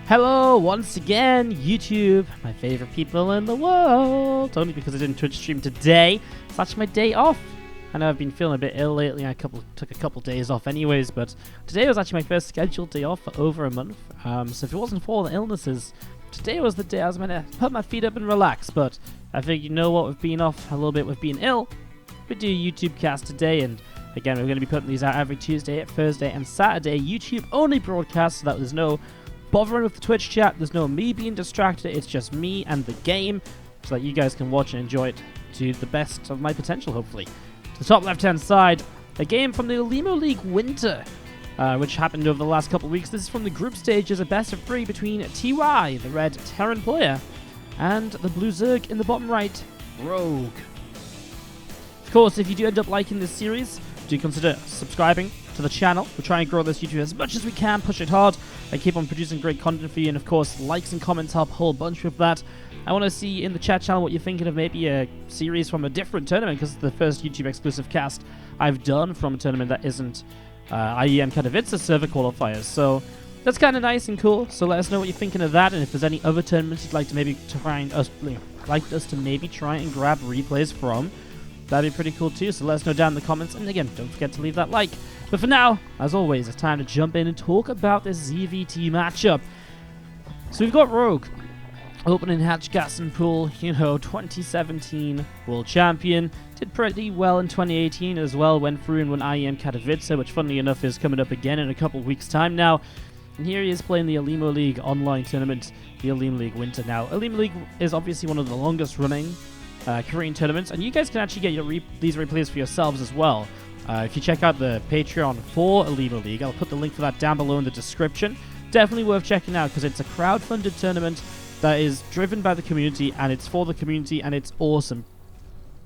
Hello once again, YouTube, my favorite people in the world. Only because I didn't Twitch stream today. It's actually my day off. I know I've been feeling a bit ill lately. I took a couple days off anyways, but today was actually my first scheduled day off for over a month. So if it wasn't for all the illnesses, today was the day I was meant to put my feet up and relax. But I think you know what, we've been off a little bit with being ill. We do a YouTube cast today, and again, we're going to be putting these out every Tuesday, Thursday, and Saturday. YouTube only broadcast, so that there's no bothering with the Twitch chat, there's no me being distracted, it's just me and the game, so that you guys can watch and enjoy it to the best of my potential, hopefully. To the top left-hand side, a game from the Olimoleague Winter, which happened over the last couple of weeks. This is from the group stages, a best-of-3 between TY, the red Terran player, and the blue Zerg in the bottom right, Rogue. Of course, if you do end up liking this series, do consider subscribing to the channel. We're trying to grow this YouTube as much as we can, push it hard, and keep on producing great content for you. And of course, likes and comments help a whole bunch with that. I want to see in the chat channel what you're thinking of maybe a series from a different tournament, because it's the first YouTube exclusive cast I've done from a tournament that isn't IEM Katowice server qualifiers. So that's kind of nice and cool. So let us know what you're thinking of that, and if there's any other tournaments you'd like to maybe try and maybe try and grab replays from, that'd be pretty cool too. So let us know down in the comments, and again, don't forget to leave that like. But for now, as always, it's time to jump in and talk about this ZVT matchup. So we've got Rogue, opening hatch gas and pool, 2017 world champion. Did pretty well in 2018 as well, went through and won IEM Katowice, which funnily enough is coming up again in a couple of weeks' time now. And here he is playing the Olimoleague online tournament, the Olimoleague Winter. Now, Olimoleague is obviously one of the longest running Korean tournaments, and you guys can actually get these replays for yourselves as well. If you check out the Patreon for Olimoleague, I'll put the link for that down below in the description. Definitely worth checking out, because it's a crowd-funded tournament that is driven by the community, and it's for the community, and it's awesome.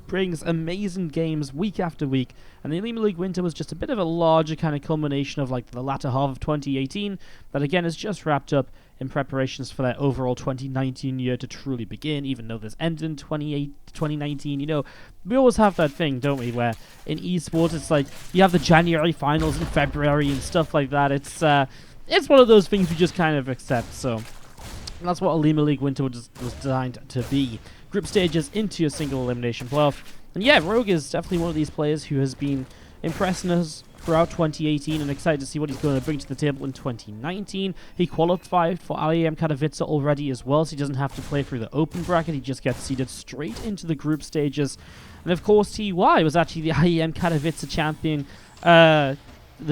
Brings amazing games week after week, and the Olimoleague Winter was just a bit of a larger kind of culmination of like the latter half of 2018 that again is just wrapped up in preparations for that overall 2019 year to truly begin, even though this ended in 2019. We always have that thing, don't we, where in esports it's like you have the January finals in February and stuff like that. It's one of those things we just kind of accept. So that's what Olimoleague Winter was designed to be. Group stages into a single elimination playoff. And yeah, Rogue is definitely one of these players who has been impressing us throughout 2018, and excited to see what he's going to bring to the table in 2019. He qualified for IEM Katowice already as well, so he doesn't have to play through the open bracket. He just gets seeded straight into the group stages. And of course, TY was actually the IEM Katowice champion the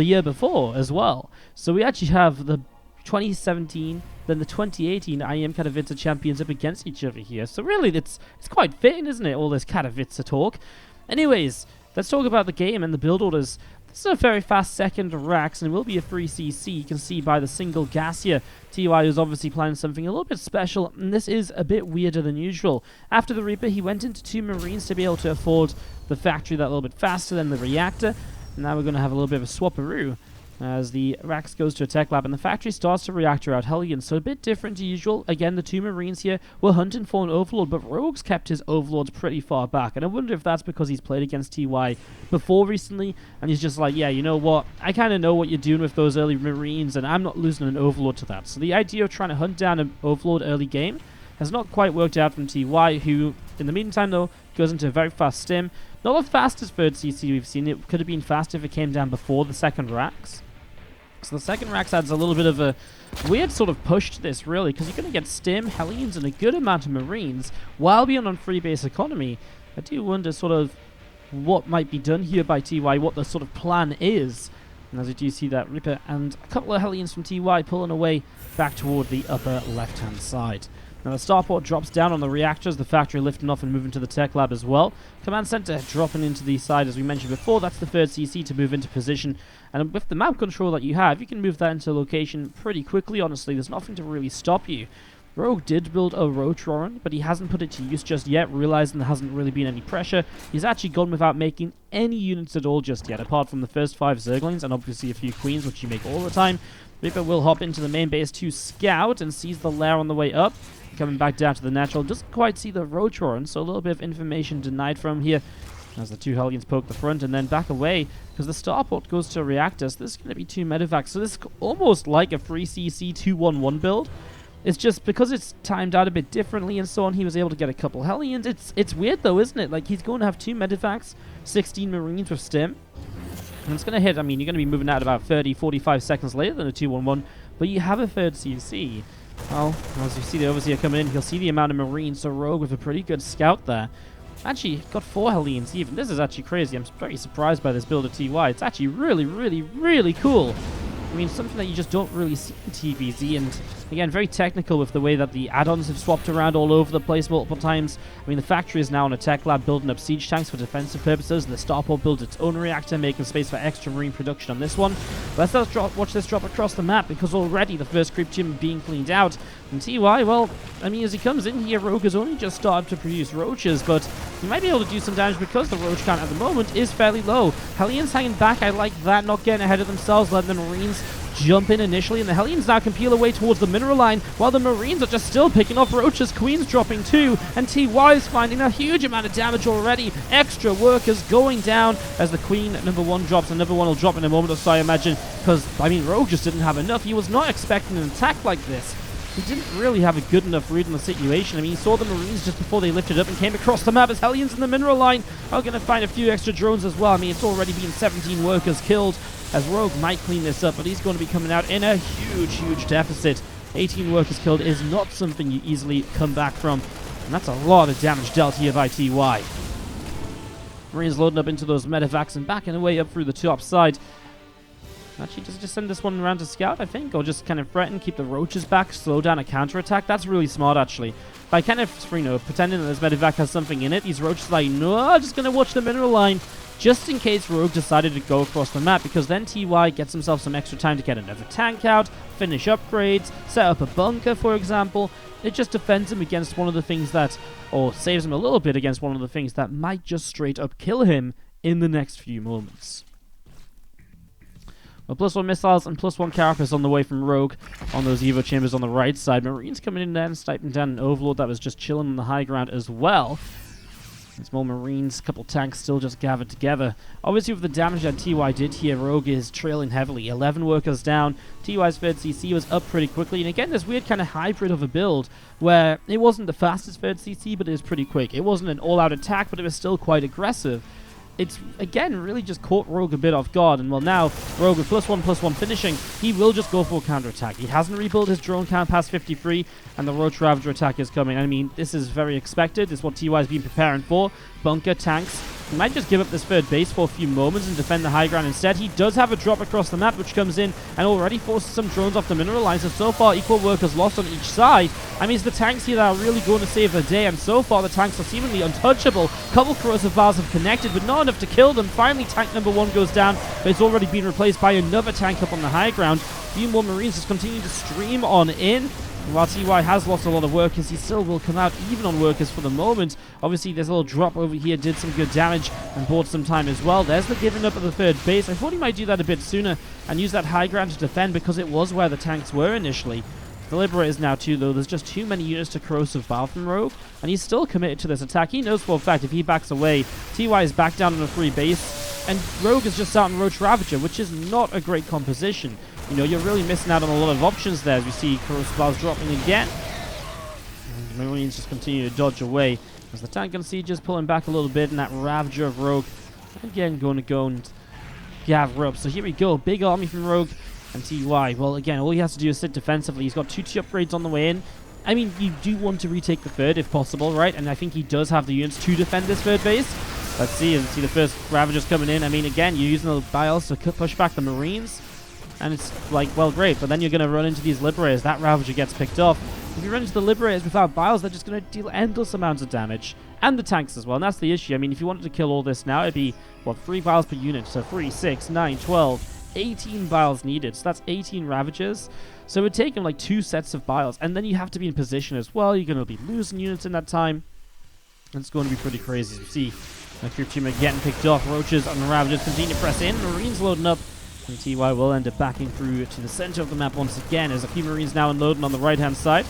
year before as well. So we actually have the 2017, then the 2018 IEM Katowice champions up against each other here. So really, it's quite fitting, isn't it, all this Katowice talk? Anyways, let's talk about the game and the build orders. This is a very fast second Rax, and it will be a 3cc. You can see by the single gas here, TY is obviously planning something a little bit special, and this is a bit weirder than usual. After the Reaper, he went into 2 Marines to be able to afford the factory that little bit faster than the reactor. And now we're going to have a little bit of a swapperoo as the Rax goes to a tech lab, and the factory starts to reactor out Hellions. So a bit different to usual. Again, the 2 Marines here were hunting for an Overlord, but Rogue's kept his Overlords pretty far back. And I wonder if that's because he's played against TY before recently, and he's just like, yeah, you know what? I kind of know what you're doing with those early Marines, and I'm not losing an Overlord to that. So the idea of trying to hunt down an Overlord early game has not quite worked out from TY, who, in the meantime, though, goes into a very fast stim. Not the fastest 3rd CC we've seen. It could have been faster if it came down before the second Rax. So the second Rax adds a little bit of a weird sort of push to this, really, because you're going to get Stim, Hellions, and a good amount of Marines while being on free base economy. I do wonder sort of what might be done here by TY, what the sort of plan is. And as you do see that Reaper and a couple of Hellions from TY pulling away back toward the upper left-hand side. Now the starport drops down on the reactors, the factory lifting off and moving to the tech lab as well. Command center dropping into the side as we mentioned before. That's the 3rd CC to move into position. And with the map control that you have, you can move that into location pretty quickly, honestly. There's nothing to really stop you. Rogue did build a Rotoran, but he hasn't put it to use just yet, realizing there hasn't really been any pressure. He's actually gone without making any units at all just yet, apart from the first 5 Zerglings and obviously a few Queens, which you make all the time. Reaper will hop into the main base to scout and sees the lair on the way up. Coming back down to the natural, doesn't quite see the Rotoran, so a little bit of information denied from here. as the two Hellions poke the front and then back away because the starport goes to reactor. So this is going to be two medevacs. So this is almost like a free CC 2-1-1 build. It's just because it's timed out a bit differently and so on, he was able to get a couple Hellions. It's weird though, isn't it? Like, he's going to have 2 Medivacs, 16 Marines with Stim. And it's going to hit, I mean, you're going to be moving out about 30, 45 seconds later than a 2-1-1, but you have a third CC. Well, as you see the Overseer coming in, you'll see the amount of Marines, so Rogue with a pretty good scout there. Actually, got 4 Hellions even. This is actually crazy. I'm very surprised by this build of TY. It's actually really, really, really cool. I mean, something that you just don't really see in TvZ, and again, very technical with the way that the add-ons have swapped around all over the place multiple times. I mean, the factory is now in a tech lab building up siege tanks for defensive purposes, and the starport builds its own reactor, making space for extra marine production on this one. But let's watch this drop across the map, because already the first creep gym being cleaned out. And TY, well, I mean, as he comes in here, Rogue has only just started to produce roaches, but he might be able to do some damage because the roach count at the moment is fairly low. Hellions hanging back, I like that, not getting ahead of themselves, letting the Marines jump in initially, and the Hellions now can peel away towards the mineral line, while the Marines are just still picking off roaches. Queen's dropping too, and TY is finding a huge amount of damage already. Extra workers going down as the Queen number 1 drops, and number 1 will drop in a moment or so, I imagine, because, I mean, Rogue just didn't have enough. He was not expecting an attack like this. He didn't really have a good enough read on the situation. I mean, he saw the Marines just before they lifted up and came across the map as Hellions in the mineral line are going to find a few extra drones as well. I mean, it's already been 17 workers killed, as Rogue might clean this up, but he's going to be coming out in a huge, huge deficit. 18 workers killed is not something you easily come back from, and that's a lot of damage dealt here by TY. Marines loading up into those medevacs and backing away up through the top side. Actually, just send this one around to scout, I think, or just kind of threaten, keep the roaches back, slow down a counterattack. That's really smart, actually. By kind of, you know, pretending that this medevac has something in it, these roaches are like, no, I'm just going to watch the mineral line, just in case Rogue decided to go across the map, because then TY gets himself some extra time to get another tank out, finish upgrades, set up a bunker, for example. It just defends him against one of the things that, or saves him a little bit against one of the things that might just straight up kill him in the next few moments. Well, +1 missiles and +1 carapace on the way from Rogue on those Evo chambers on the right side. Marines coming in there and sniping down an Overlord that was just chilling on the high ground as well. There's more Marines, a couple tanks still just gathered together. Obviously, with the damage that TY did here, Rogue is trailing heavily. 11 workers down. TY's third CC was up pretty quickly. And again, this weird kind of hybrid of a build where it wasn't the fastest third CC, but it was pretty quick. It wasn't an all-out attack, but it was still quite aggressive. It's, again, really just caught Rogue a bit off guard, and well, now, Rogue with +1/+1 finishing, he will just go for a counterattack. He hasn't rebuilt his drone count past 53, and the Roach Ravager attack is coming. I mean, this is very expected. This is what TY's been preparing for. Bunker, tanks. He might just give up this third base for a few moments and defend the high ground instead. He does have a drop across the map, which comes in and already forces some drones off the mineral line, so far, equal workers lost on each side. I mean, it's the tanks here that are really going to save the day, and so far, the tanks are seemingly untouchable. Couple corrosive bars have connected, but not enough to kill them. Finally, tank number 1 goes down, but it's already been replaced by another tank up on the high ground. A few more Marines just continue to stream on in. While TY has lost a lot of workers, he still will come out even on workers for the moment. Obviously, this little drop over here did some good damage and bought some time as well. There's the giving up of the third base. I thought he might do that a bit sooner and use that high ground to defend, because it was where the tanks were initially. The Liberators now too, though. There's just too many units to corrosive bar from Rogue, and he's still committed to this attack. He knows for a fact if he backs away, TY is back down on a free base, and Rogue is just out on Roach Ravager, which is not a great composition. You know, you're really missing out on a lot of options there, as we see corrosive bars dropping again. And the Marines just continue to dodge away as the tank and siege is pulling back a little bit, and that Ravager of Rogue again going to go and gather up. So here we go, big army from Rogue and TY. Well, again, all he has to do is sit defensively. He's got 2 upgrades on the way in. I mean, you do want to retake the third if possible, right? And I think he does have the units to defend this third base. Let's see the first Ravagers coming in. I mean, again, you're using the bios to push back the Marines. And it's like, well, great, but then you're going to run into these Liberators. That Ravager gets picked off. If you run into the Liberators without bios, they're just going to deal endless amounts of damage. And the tanks as well, and that's the issue. I mean, if you wanted to kill all this now, it'd be, what, 3 bios per unit. So 3, 6, 9, 12, 18 bios needed. So that's 18 Ravagers. So it would take him like 2 sets of bios. And then you have to be in position as well. You're going to be losing units in that time. It's going to be pretty crazy. You see, the creep team are getting picked off. Roaches and the Ravagers continue to press in. Marines loading up. And TY will end up backing through to the center of the map once again. There's a few Marines now unloading on the right-hand side.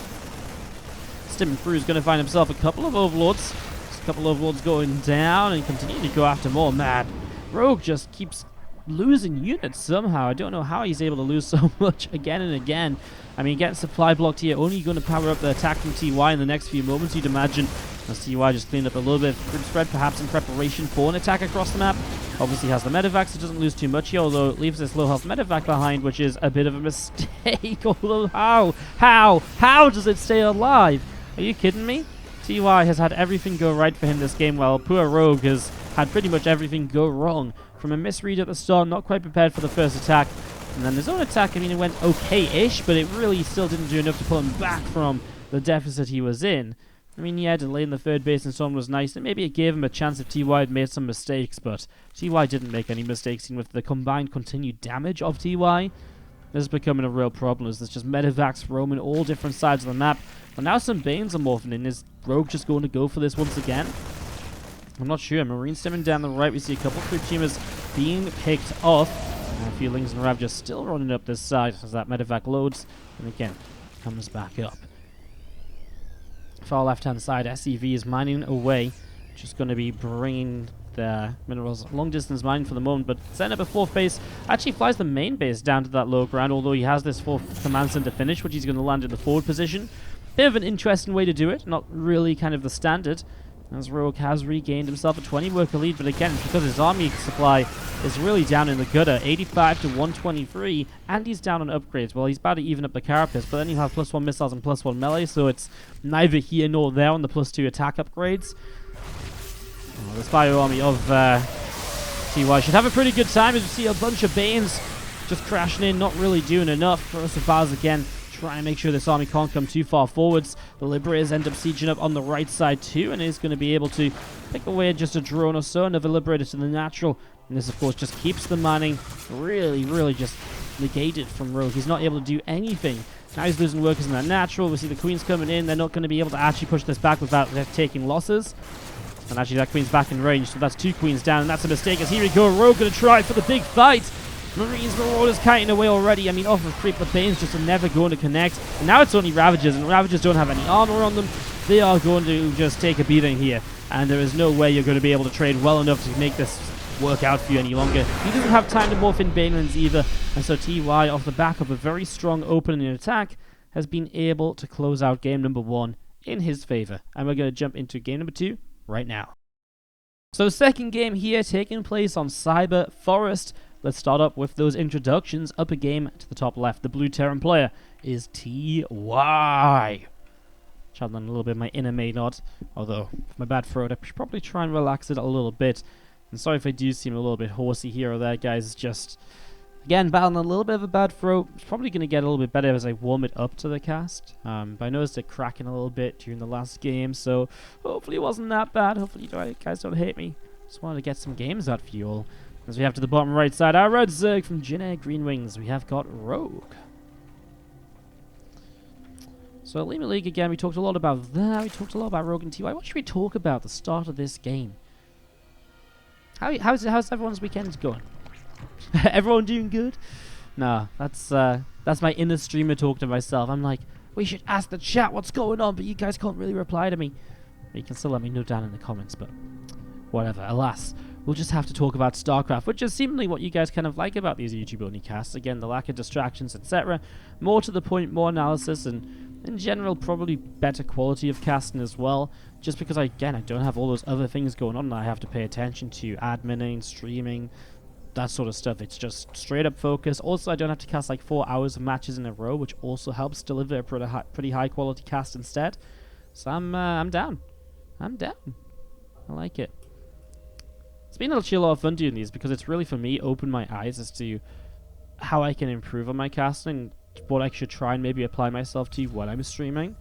Stimming through is going to find himself a couple of Overlords. There's a couple of Overlords going down and continue to go after more. Man, Rogue just keeps losing units somehow. I don't know how he's able to lose so much again and again. I mean, getting supply blocked here, only going to power up the attack from TY in the next few moments, you'd imagine. As TY just cleaned up a little bit of grid spread, perhaps in preparation for an attack across the map. Obviously has the medevac, so doesn't lose too much here, although it leaves this low health medevac behind, which is a bit of a mistake. Although how does it stay alive? Are you kidding me? TY has had everything go right for him this game, while poor Rogue has had pretty much everything go wrong. From a misread at the start, not quite prepared for the first attack. And then his own attack, I mean, it went okay-ish, but it really still didn't do enough to pull him back from the deficit he was in. I mean, yeah, delaying the third base and so on was nice, and maybe it gave him a chance if TY had made some mistakes, but TY didn't make any mistakes, and with the combined continued damage of TY, this is becoming a real problem, as there's just medevacs roaming all different sides of the map. And now some Banes are morphing in. Is Rogue just going to go for this once again? I'm not sure. Marine stimming down the right. We see a couple creep teamers being picked off. And a few Lings and Ravagers still running up this side as that medevac loads. And again, comes back up. Far left-hand side, SEV is mining away. Just going to be bringing the minerals long distance mining for the moment. But setting up a fourth base. Actually flies the main base down to that low ground. Although he has this fourth command center finish, which he's going to land in the forward position. Bit of an interesting way to do it. Not really kind of the standard, as Rogue has regained himself a 20 worker lead, but again, it's because his army supply is really down in the gutter, 85 to 123, and he's down on upgrades. Well, he's about to even up the carapace, but then you have +1 missiles and +1 melee, so it's neither here nor there on the +2 attack upgrades. Well, this bio army of TY should have a pretty good time, as you see a bunch of Banes just crashing in, not really doing enough. First of all, again, trying to make sure this army can't come too far forwards. The Liberators end up sieging up on the right side too, and is going to be able to pick away just a drone or so. Another Liberator to the natural, and this of course just keeps the mining really just negated from Rogue. He's not able to do anything. Now he's losing workers in that natural. We see the Queens coming in. They're not going to be able to actually push this back without taking losses. And actually that Queen's back in range, so that's 2 Queens down, and that's a mistake as here we go. Rogue going to try for the big fight. Marines, Marauders kiting away already. I mean, off of creep, the Banes just are never going to connect. And now it's only Ravagers, and Ravagers don't have any armor on them. They are going to just take a beating here. And there is no way you're going to be able to trade well enough to make this work out for you any longer. He doesn't have time to morph in Banelands either. And so TY, off the back of a very strong opening attack, has been able to close out game number 1 in his favor. And we're going to jump into game number 2 right now. So second game here taking place on Cyber Forest. Let's start up with those introductions. Up a game to the top left. The blue Terran player is TY. Channeling a little bit of my inner Maynard. Although, for my bad throat, I should probably try and relax it a little bit. And sorry if I do seem a little bit horsey here or there, guys. Just, again, battling a little bit of a bad throat. It's probably going to get a little bit better as I warm it up to the cast. But I noticed it cracking a little bit during the last game. So, hopefully it wasn't that bad. Hopefully you guys don't hate me. Just wanted to get some games out for you all. As we have to the bottom right side, our Red Zerg from Jin Green Wings, we have got Rogue. So Olimoleague again, we talked a lot about that, we talked a lot about Rogue and TY. What should we talk about at the start of this game? How's everyone's weekend going? Everyone doing good? Nah, that's my inner streamer talk to myself. I'm like, we should ask the chat what's going on, but you guys can't really reply to me. You can still let me know down in the comments, but whatever, alas. We'll just have to talk about StarCraft, which is seemingly what you guys kind of like about these YouTube-only casts. Again, the lack of distractions, etc. More to the point, more analysis, and in general, probably better quality of casting as well. Just because, again, I don't have all those other things going on that I have to pay attention to. Adminning, streaming, that sort of stuff. It's just straight-up focus. Also, I don't have to cast like 4 hours of matches in a row, which also helps deliver a pretty high-quality cast instead. So I'm down. I'm down. I like it. It's been actually a lot of fun doing these because it's really, for me, opened my eyes as to how I can improve on my casting, what I should try and maybe apply myself to when I'm streaming.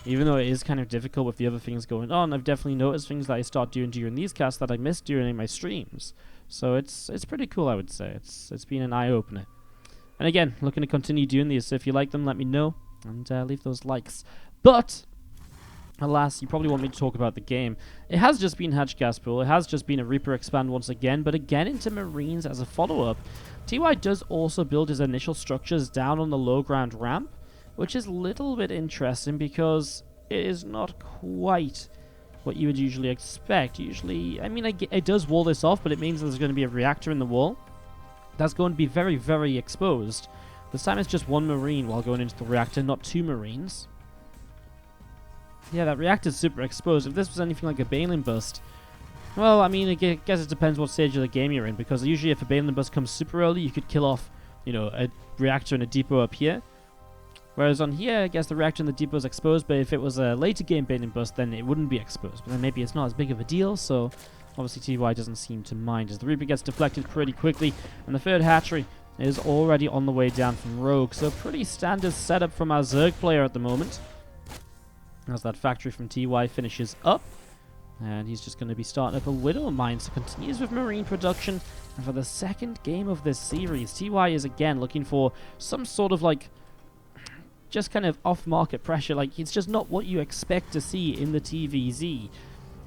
Even though it is kind of difficult with the other things going on, I've definitely noticed things that I start doing during these casts that I miss during my streams. So it's pretty cool, I would say. It's been an eye-opener. And again, looking to continue doing these, so if you like them, let me know, and leave those likes. But alas, you probably want me to talk about the game. It has just been Hatch Gas Pool. It has just been a Reaper Expand once again, but again into Marines as a follow-up. TY does also build his initial structures down on the low ground ramp, which is a little bit interesting because it is not quite what you would usually expect. Usually, I mean, it does wall this off, but it means there's going to be a reactor in the wall. that's going to be very, very exposed. This time it's just one Marine while going into the reactor, not two Marines. Yeah, that reactor's super exposed. If this was anything like a Baneling bust, well, I mean, I guess it depends what stage of the game you're in, because usually if a Baneling bust comes super early, you could kill off, you know, a reactor and a depot up here. Whereas on here, I guess the reactor and the depot is exposed, but if it was a later game Baneling bust, then it wouldn't be exposed. But then maybe it's not as big of a deal, so obviously TY doesn't seem to mind, as the Reaper gets deflected pretty quickly, and the third hatchery is already on the way down from Rogue. So pretty standard setup from our Zerg player at the moment, as that factory from TY finishes up. And he's just going to be starting up a Widow Mine, so continues with Marine production. And for the second game of this series, TY is again looking for some sort of like, just kind of off-market pressure. Like, it's just not what you expect to see in the TvZ.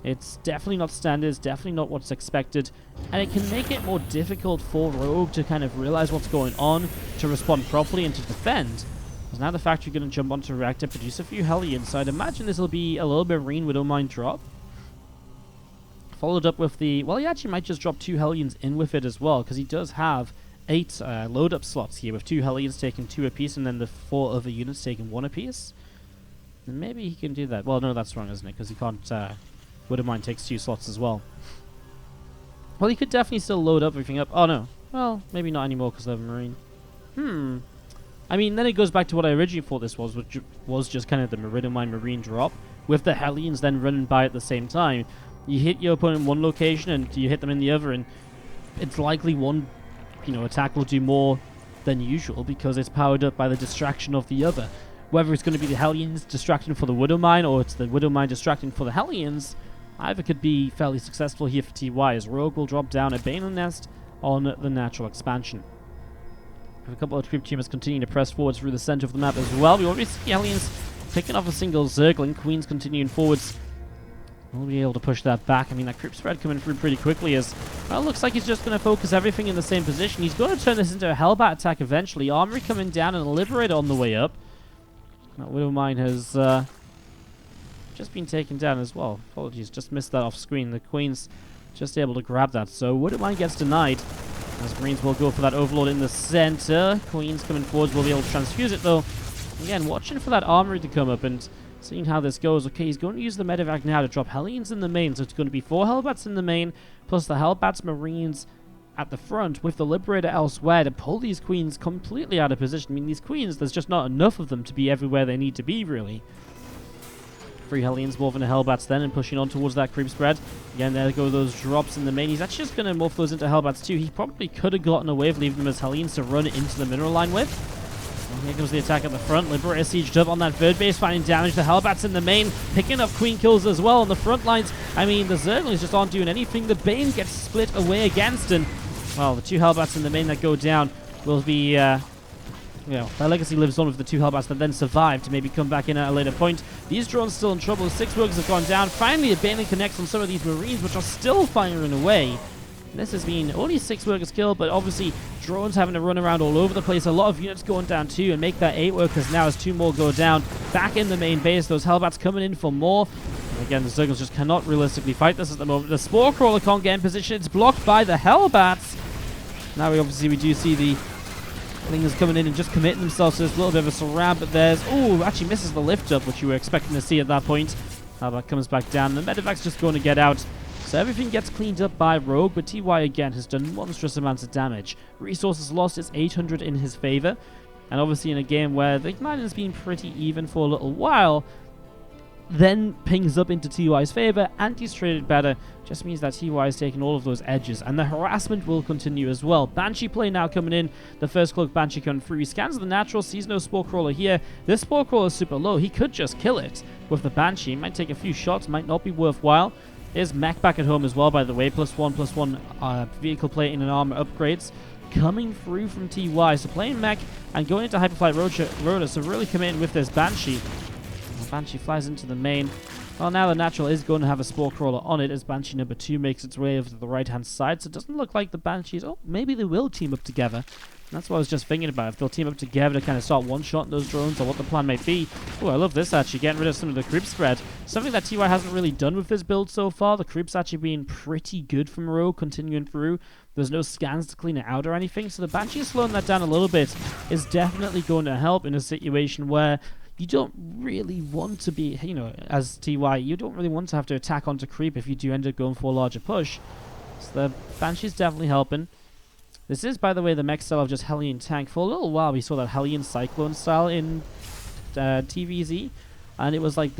It's definitely not standard, it's definitely not what's expected, and it can make it more difficult for Rogue to kind of realize what's going on, to respond properly and to defend. Because now the factory going to jump onto reactor, produce a few Hellions, so I'd imagine this will be a little bit Marine Widow Mine drop. Followed up with the, well, he actually might just drop 2 Hellions in with it as well, because he does have 8 load-up slots here, with 2 Hellions taking 2 apiece, and then the 4 other units taking 1 apiece. And maybe he can do that. Well, no, that's wrong, isn't it? Because he can't, Widow Mine takes 2 slots as well. Well, he could definitely still load up everything up. Oh, no. Well, maybe not anymore because of Marine. I mean, then it goes back to what I originally thought this was, which was just kind of the Widow Mine Marine drop, with the Hellions then running by at the same time. You hit your opponent in one location, and you hit them in the other, and it's likely one, you know, attack will do more than usual because it's powered up by the distraction of the other. Whether it's going to be the Hellions distracting for the Widow Mine, or it's the Widow Mine distracting for the Hellions, either could be fairly successful here for TY, as Rogue will drop down a Baneling Nest on the natural expansion. A couple of troop teamers continuing to press forward through the center of the map as well. We already see Hellions picking off a single Zergling. Queen's continuing forwards. We'll be able to push that back. I mean, that creep spread coming through pretty quickly, as, well, it looks like he's just going to focus everything in the same position. He's going to turn this into a Hellbat attack eventually. Armory coming down and a Liberator on the way up. That Widow Mine has just been taken down as well. Apologies, just missed that off screen. The Queen's just able to grab that. So Widow Mine gets denied, as Greens will go for that Overlord in the center. Queen's coming forwards, will be able to transfuse it though. Again, watching for that Armory to come up and seeing how this goes. Okay, he's going to use the Medevac now to drop Hellions in the main, so it's going to be 4 Hellbats in the main, plus the Hellbats Marines at the front, with the Liberator elsewhere to pull these Queens completely out of position. I mean, these Queens, there's just not enough of them to be everywhere they need to be, really. 3 Hellions morphing to Hellbats then, and pushing on towards that creep spread. Again, there go those drops in the main. He's actually just going to morph those into Hellbats too. He probably could have gotten away with leaving them as Hellions to run into the mineral line with. Here comes the attack at the front. Liberator sieged up on that third base, finding damage. The Hellbats in the main, picking up Queen kills as well on the front lines. I mean, the Zerglings just aren't doing anything. The Bane gets split away against, and, well, the 2 Hellbats in the main that go down will be, you know, their legacy lives on with the 2 Hellbats that then survive to maybe come back in at a later point. These drones still in trouble. 6 workers have gone down. Finally, a Bane connects on some of these Marines, which are still firing away. This has been only 6 workers killed, but obviously drones having to run around all over the place. A lot of units going down too, and make that 8 workers now as 2 more go down. Back in the main base, those Hellbats coming in for more. And again, the Zerglings just cannot realistically fight this at the moment. The Spore Crawler can't get in position. It's blocked by the Hellbats. Now we do see the Things coming in and just committing themselves to this little bit of a surround, but there's... Oh, actually misses the lift up, which you were expecting to see at that point. Hellbat comes back down, and the Medevac's just going to get out. So everything gets cleaned up by Rogue, but TY again has done monstrous amounts of damage. Resources lost is 800 in his favor, and obviously in a game where the Ignite has been pretty even for a little while, then pings up into TY's favor, and he's traded better. Just means that TY is taking all of those edges, and the harassment will continue as well. Banshee play now coming in. The first cloak Banshee coming through. He scans the natural, sees no Spore Crawler here. This Spore Crawler is super low. He could just kill it with the Banshee. Might take a few shots, might not be worthwhile. There's Mech back at home as well, by the way. +1/+1 vehicle plating and armor upgrades coming through from TY. So playing Mech and going into Hyperflight Rotor, so really committing with this Banshee. The Banshee flies into the main. Well, now the natural is going to have a Spore Crawler on it as Banshee number 2 makes its way over to the right-hand side. So it doesn't look like the Banshees... Oh, maybe they will team up together. That's what I was just thinking about. If they'll team up together to kind of start one-shotting those drones, or what the plan might be. Oh, I love this actually, getting rid of some of the creep spread. Something that TY hasn't really done with this build so far. The creep's actually been pretty good from Rogue, continuing through. There's no scans to clean it out or anything, so the Banshee slowing that down a little bit is definitely going to help in a situation where you don't really want to be, you know, as TY, you don't really want to have to attack onto creep if you do end up going for a larger push. So the Banshee's definitely helping. This is, by the way, the mech style of just Hellion tank. For a little while, we saw that Hellion Cyclone style in TvZ, and it was like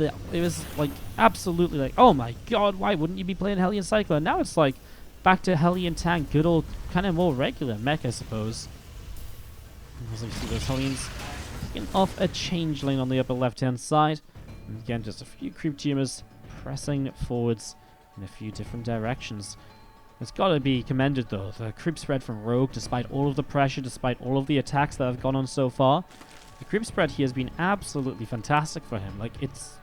absolutely like, oh my god, why wouldn't you be playing Hellion Cyclone? Now it's like back to Hellion tank, good old kind of more regular mech, I suppose. As you see those Hellions getting off a change lane on the upper left-hand side, and again, just a few creep tumors pressing forwards in a few different directions. It's got to be commended, though. The creep spread from Rogue, despite all of the pressure, despite all of the attacks that have gone on so far, the creep spread here has been absolutely fantastic for him. Like, it's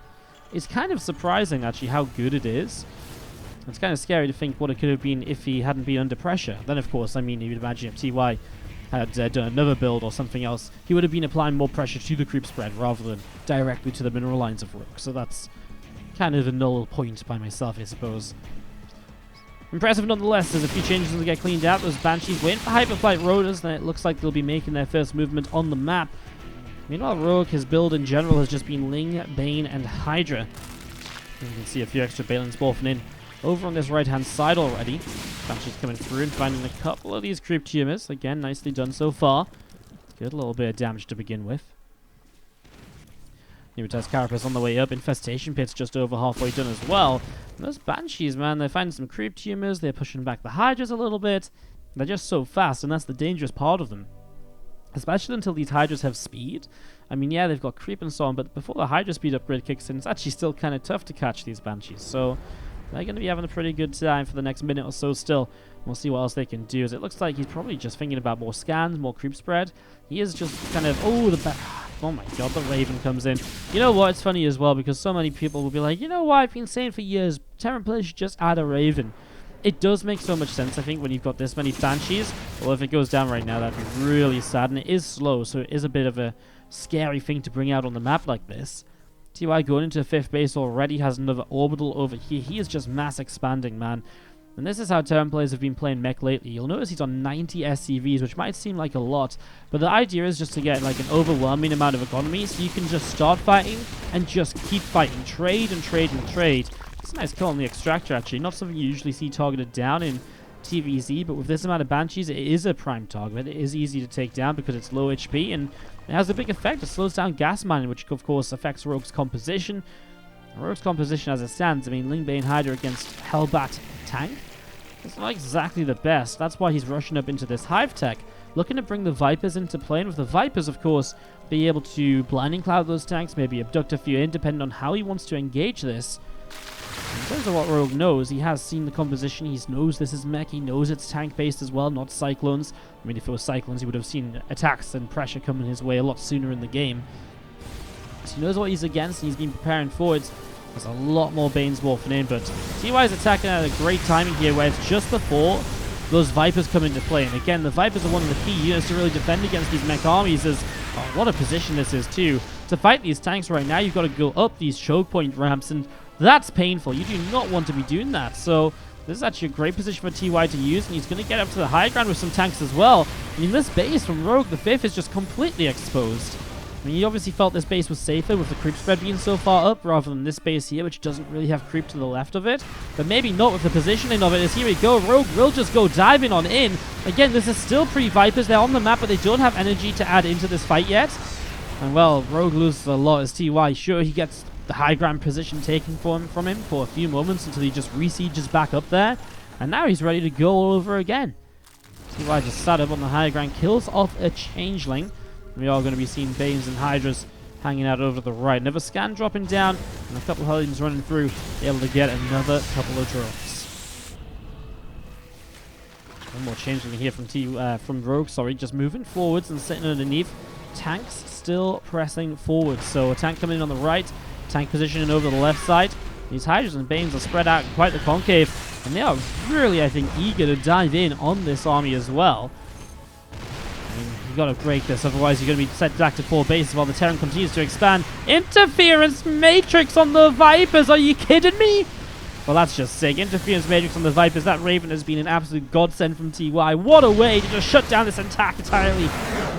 kind of surprising, actually, how good it is. It's kind of scary to think what it could have been if he hadn't been under pressure. Then, of course, I mean, you'd imagine if TY had done another build or something else, he would have been applying more pressure to the creep spread rather than directly to the mineral lines of Rogue. So that's kind of a null point by myself, I suppose. Impressive nonetheless. There's a few changes to get cleaned out. Those Banshees waiting for Hyperflight Rotors, and it looks like they'll be making their first movement on the map. Meanwhile, Rogue, his build in general has just been Ling, Bane, and Hydra. You can see a few extra Balins morphing in over on this right-hand side already. Banshees coming through and finding a couple of these creep tumors. Again, nicely done so far. Good, a little bit of damage to begin with. Newtaz Carapace on the way up. Infestation Pit's just over halfway done as well. And those Banshees, man, they're finding some creep tumors. They're pushing back the Hydras a little bit. They're just so fast, and that's the dangerous part of them. Especially until these Hydras have speed. I mean, yeah, they've got creep and so on, but before the Hydra speed upgrade kicks in, it's actually still kind of tough to catch these Banshees. So they're going to be having a pretty good time for the next minute or so still. We'll see what else they can do, as it looks like he's probably just thinking about more scans, more creep spread. He is just kind of, oh my god, the Raven comes in. You know what, it's funny as well, because so many people will be like, you know what, I've been saying for years, Terran players should just add a Raven. It does make so much sense, I think, when you've got this many Banshees. Well, if it goes down right now, that'd be really sad, and it is slow, so it is a bit of a scary thing to bring out on the map like this. TY going into 5th base already, has another orbital over here. He is just mass expanding, man. And this is how Terran players have been playing mech lately. You'll notice he's on 90 SCVs, which might seem like a lot, but the idea is just to get like an overwhelming amount of economy, so you can just start fighting and just keep fighting. Trade and trade and trade. It's a nice kill on the Extractor, actually. Not something you usually see targeted down in TvZ, but with this amount of Banshees, it is a prime target. It is easy to take down because it's low HP, and it has a big effect. It slows down gas mining, which of course affects Rogue's composition. Rogue's composition as it stands, I mean, Ling Bane Hydra against Hellbat tank, it's not exactly the best. That's why he's rushing up into this Hive Tech, looking to bring the Vipers into play, and with the Vipers, of course, be able to blinding cloud those tanks, maybe abduct a few in, depending on how he wants to engage this. In terms of what Rogue knows, he has seen the composition, he knows this is mech, he knows it's tank-based as well, not Cyclones. I mean, if it was Cyclones, he would have seen attacks and pressure coming his way a lot sooner in the game. So he knows what he's against, and he's been preparing forwards. There's a lot more Banes morphing in, but TY is attacking at a great timing here, where it's just before those Vipers come into play. And again, the Vipers are one of the key units to really defend against these mech armies. What a position this is, too. To fight these tanks right now, you've got to go up these choke point ramps, and that's painful. You do not want to be doing that. So this is actually a great position for TY to use, and he's going to get up to the high ground with some tanks as well. I mean, this base from Rogue, the 5th, is just completely exposed. I mean, he obviously felt this base was safer with the creep spread being so far up rather than this base here, which doesn't really have creep to the left of it. But maybe not with the positioning of it, as here we go. Rogue will just go diving on in. Again, this is still pre-Vipers. They're on the map, but they don't have energy to add into this fight yet. And, well, Rogue loses a lot as TY. Sure, he gets the high ground position taken from him for a few moments until he just resieges back up there. And now he's ready to go all over again. TY just sat up on the high ground, kills off a changeling. We are going to be seeing Banes and Hydras hanging out over to the right. Another scan dropping down, and a couple of Hellions running through, able to get another couple of drops. One more changeling here from Rogue, just moving forwards and sitting underneath. Tanks still pressing forward. So a tank coming in on the right, tank positioning over the left side. These Hydras and Banes are spread out in quite the concave, and they are really, I think, eager to dive in on this army as well. You gotta break this, otherwise you're gonna be sent back to 4 bases while the Terran continues to expand. Interference Matrix on the Vipers, are you kidding me? Well, that's just sick. Interference Matrix on the Vipers. That Raven has been an absolute godsend from TY. What a way to just shut down this attack entirely.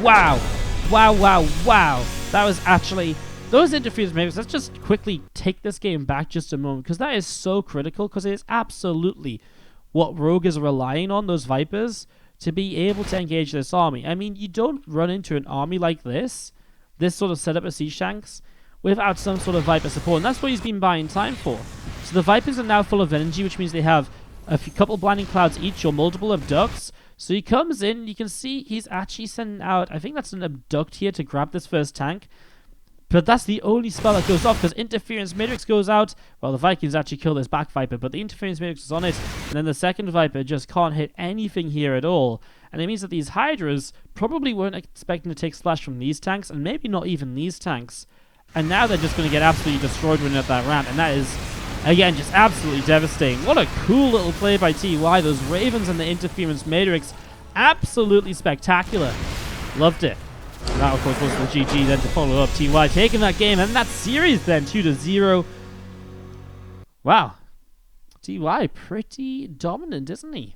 Wow. Wow, wow, wow. That was actually... Those Interference Matrix, let's just quickly take this game back just a moment, because that is so critical, because it is absolutely what Rogue is relying on, those Vipers, to be able to engage this army. I mean, you don't run into an army like this sort of setup of siege tanks, without some sort of Viper support, and that's what he's been buying time for. So the Vipers are now full of energy, which means they have a couple Blinding Clouds each, or multiple Abducts. So he comes in, you can see he's actually sending out, I think that's an Abduct here to grab this first tank. But that's the only spell that goes off, because Interference Matrix goes out. Well, the Vikings actually kill this back Viper, but the Interference Matrix is on it, and then the second Viper just can't hit anything here at all. And it means that these Hydras probably weren't expecting to take splash from these tanks, and maybe not even these tanks. And now they're just going to get absolutely destroyed running up that ramp. And that is, again, just absolutely devastating. What a cool little play by TY. Those Ravens and the Interference Matrix, absolutely spectacular. Loved it. And that, of course, was the GG then to follow up. TY taking that game and that series then 2-0. Wow. TY pretty dominant, isn't he?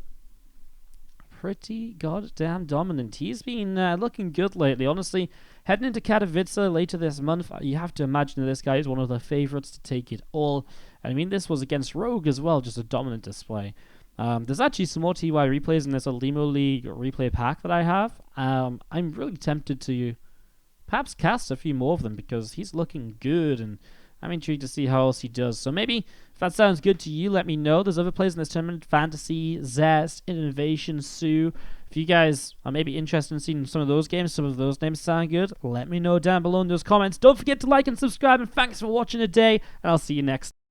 Pretty goddamn dominant. He's been looking good lately, honestly. Heading into Katowice later this month, you have to imagine that this guy is one of the favorites to take it all. And I mean, this was against Rogue as well, just a dominant display. There's actually some more TY replays in this Olimoleague replay pack that I have. I'm really tempted to perhaps cast a few more of them, because he's looking good, and I'm intrigued to see how else he does. So maybe, if that sounds good to you, let me know. There's other players in this tournament: Fantasy, Zest, Innovation, Sue. If you guys are maybe interested in seeing some of those games, some of those names sound good, let me know down below in those comments. Don't forget to like and subscribe, and thanks for watching today, and I'll see you next time.